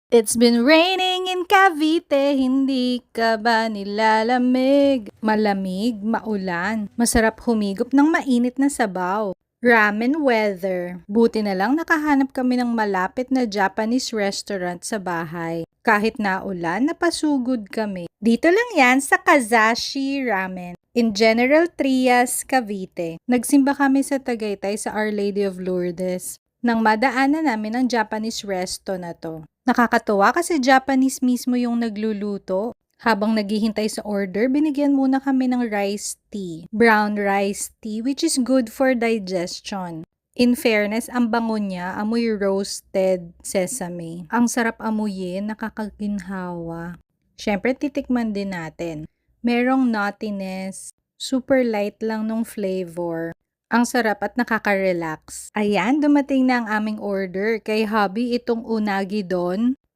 It's been raining in Cavite, hindi ka ba nilalamig? Malamig, maulan, masarap humigop ng mainit na sabaw. Ramen weather. Buti na lang nakahanap kami ng malapit na Japanese restaurant sa bahay. Kahit naulan, napasugod kami. Dito lang yan sa Kazashi Ramen in General Trias, Cavite. Nagsimba kami sa Tagaytay sa Our Lady of Lourdes. Nang madaanan namin ang Japanese resto na to. Nakakatuwa kasi Japanese mismo yung nagluluto. Habang naghihintay sa order, binigyan muna kami ng rice tea, brown rice tea, which is good for digestion. In fairness, ang bango niya, amoy roasted sesame. Ang sarap amuyin, nakakaginhawa. Siyempre, titikman din natin. Merong nuttiness, super light lang nung flavor. Ang sarap at nakaka-relax. Ayan, dumating na ang aming order. Kay hubby itong unagi don.